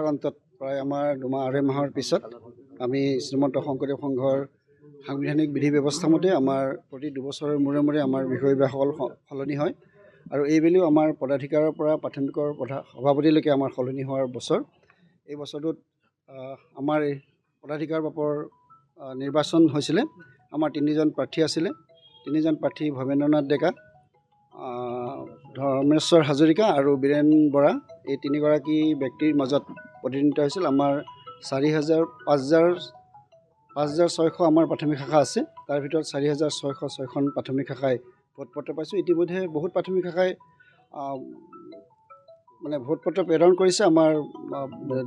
অন্তত প্ৰায় আমাৰ 2-2.5 মাহৰ পিছত আমি শ্ৰীমন্ত শংকৰদেৱ সংঘৰ সাংবিধানিক বিধি ব্যৱস্থা মতে আমাৰ প্ৰতি 2 বছৰৰ মূৰে মূৰে আমাৰ বিষয়বাসকল সলনি হয় আৰু এইবেলিও আমাৰ পদাধিকাৰৰ পৰা প্ৰাথমিকৰ সভাপতিলৈকে আমাৰ সলনি হোৱাৰ বছৰ। এই বছৰটোত আমাৰ পদাধিকাৰ বাবৰ নিৰ্বাচন হৈছিলে। আমাৰ 3জন প্ৰাৰ্থী আছিলে। 3জন প্ৰাৰ্থী ভৱেন্দ্ৰনাথ ডেকা, ধৰ্মেশ্বৰ হাজৰিকা আৰু বীৰেন বৰা, এই 3গৰাকী ব্যক্তিৰ মাজত প্ৰতিদ্বন্দ্বিতা হৈছিল। আমাৰ 5,600 আমাৰ প্ৰাথমিক শাখা আছে। তাৰ ভিতৰত 4,606খন প্ৰাথমিক শাখাই ভোটপত্ৰ পাইছোঁ। ইতিমধ্যে বহুত প্ৰাথমিক শাখাই মানে ভোটপত্ৰ প্ৰেৰণ কৰিছে আমাৰ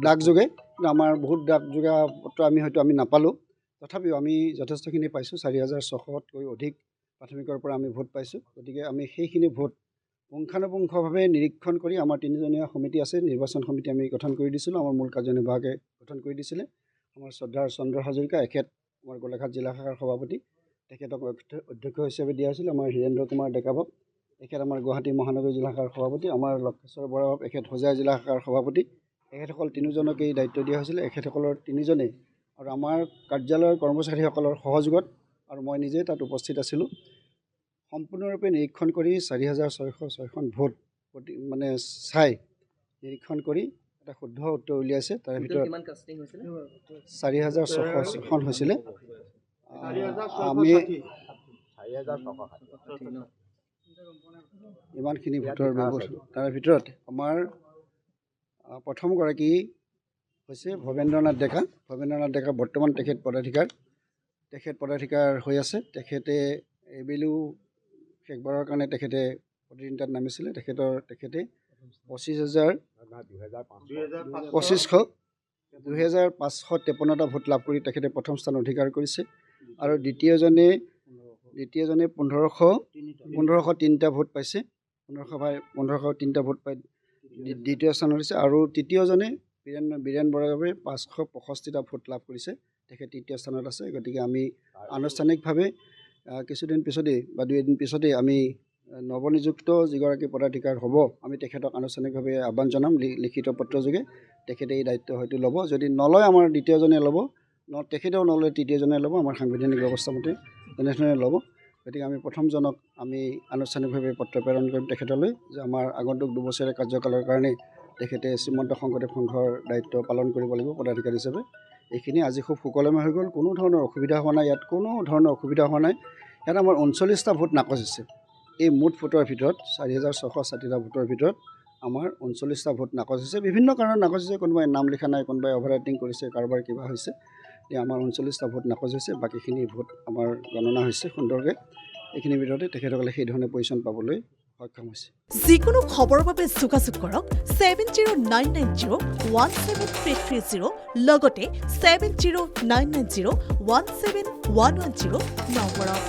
ডাকযোগে, কিন্তু আমাৰ বহুত ডাকযোগে পত্ৰ হয়তো আমি নাপালোঁ। তথাপিও আমি যথেষ্টখিনি পাইছোঁ। 4,600তকৈ অধিক প্ৰাথমিকৰ পৰা আমি ভোট পাইছোঁ। গতিকে আমি সেইখিনি ভোট পুংখানুপুংখভাৱে নিৰীক্ষণ কৰি আমাৰ 3জনীয়া সমিতি আছে, নিৰ্বাচন সমিতি আমি গঠন কৰি দিছিলোঁ। আমাৰ মূল কাৰ্যনিৰ্বাহকে গঠন কৰি দিছিলে। আমাৰ শ্ৰদ্ধাৰ চন্দ্ৰ হাজৰিকা, এখেত আমাৰ গোলাঘাট জিলা শাখাৰ সভাপতি, তেখেতক অধ্যক্ষ হিচাপে দিয়া হৈছিল। আমাৰ হীৰেন্দ্ৰ কুমাৰ ডেকাবাব, এখেত আমাৰ গুৱাহাটী মহানগৰ জিলা শাখাৰ সভাপতি। আমাৰ লক্ষেশ্বৰ বৰাবাব, এখেত হোজাই জিলা শাখাৰ সভাপতি। এখেতসকল 3জনকেই দায়িত্ব দিয়া হৈছিলে। এখেতসকলৰ 3জনেই আৰু আমাৰ কাৰ্যালয়ৰ কৰ্মচাৰীসকলৰ সহযোগত আৰু মই নিজে তাত উপস্থিত আছিলোঁ, সম্পূৰ্ণৰূপে নিৰীক্ষণ কৰি 4,606খন ভোট মানে চাই নিৰীক্ষণ কৰি এটা শুদ্ধ উত্তৰ উলিয়াইছে। তাৰে ভিতৰত 4,606খন হৈছিলে। আমি ইমানখিনি ভোটৰ ব্যৱস্থা। তাৰ ভিতৰত আমাৰ প্ৰথমগৰাকী হৈছে ভৱেন্দ্ৰনাথ ডেকা। ভৱেন্দ্ৰনাথ ডেকা বৰ্তমান তেখেত পদাধিকাৰ হৈ আছে। তেখেতে এইবেলিও শেষবাৰৰ কাৰণে তেখেতে প্ৰতিদ্বন্দ্বিতাত নামিছিলে। তেখেতে 2,553টা ভোট লাভ কৰি তেখেতে প্ৰথম স্থান অধিকাৰ কৰিছে আৰু দ্বিতীয়জনে 1,503টা ভোট পাইছে। 1,503টা ভোট পাই দ্বিতীয় স্থানত হৈছে আৰু তৃতীয়জনে বীৰেন বৰাভাৱে 565টা ভোট লাভ কৰিছে। তেখেত তৃতীয় স্থানত আছে। গতিকে আমি আনুষ্ঠানিকভাৱে কিছুদিন পিছতেই বা 2 এদিন পিছতেই আমি নৱনিযুক্ত যিগৰাকী পদাধিকাৰ হ'ব, আমি তেখেতক আনুষ্ঠানিকভাৱে আহ্বান জনাম লিখিত পত্ৰযোগে। তেখেতে এই দায়িত্ব হয়তো ল'ব। যদি নলয় আমাৰ দ্বিতীয়জনে ল'ব, তেখেতেও নলয় তৃতীয়জনে ল'ব। আমাৰ সাংবিধানিক ব্যৱস্থা মতে তেনেধৰণে ল'ব। গতিকে আমি প্ৰথমজনক আমি আনুষ্ঠানিকভাৱে পত্ৰ প্ৰেৰণ কৰিম তেখেতলৈ যে আমাৰ আগন্তুক 2 বছৰীয়া কাৰ্যকালৰ কাৰণে তেখেতে শ্ৰীমন্ত শংকৰদেৱ সংঘৰ দায়িত্ব পালন কৰিব লাগিব পদাধিকাৰী হিচাপে। এইখিনি আজি খুব সুকলমে হৈ গ'ল। কোনো ধৰণৰ অসুবিধা হোৱা নাই। ইয়াত কোনো ধৰণৰ অসুবিধা হোৱা নাই। ইয়াত আমাৰ 39টা ভোট নাকচ হৈছে। এই মুঠ ভোটৰ ভিতৰত 4,660টা ভোটৰ ভিতৰত আমাৰ 39টা ভোট নাকচ হৈছে। বিভিন্ন কাৰণত নাকচ হৈছে। কোনোবাই নাম লিখা নাই, কোনোবাই অভাৰ ৰাইটিং কৰিছে, কাৰোবাৰ কিবা হৈছে। আমাৰ 39টা ভোট নাকচ হৈছে। বাকীখিনি ভোট আমাৰ গণনা হৈছে সুন্দৰকৈ। এইখিনিৰ ভিতৰতে তেখেতসকলে সেই ধৰণে পজিশ্যন পাবলৈ সক্ষম হৈছে। যিকোনো খবৰৰ বাবে যোগাযোগ কৰক 7099017330 লগতে 7099017110 নম্বৰত।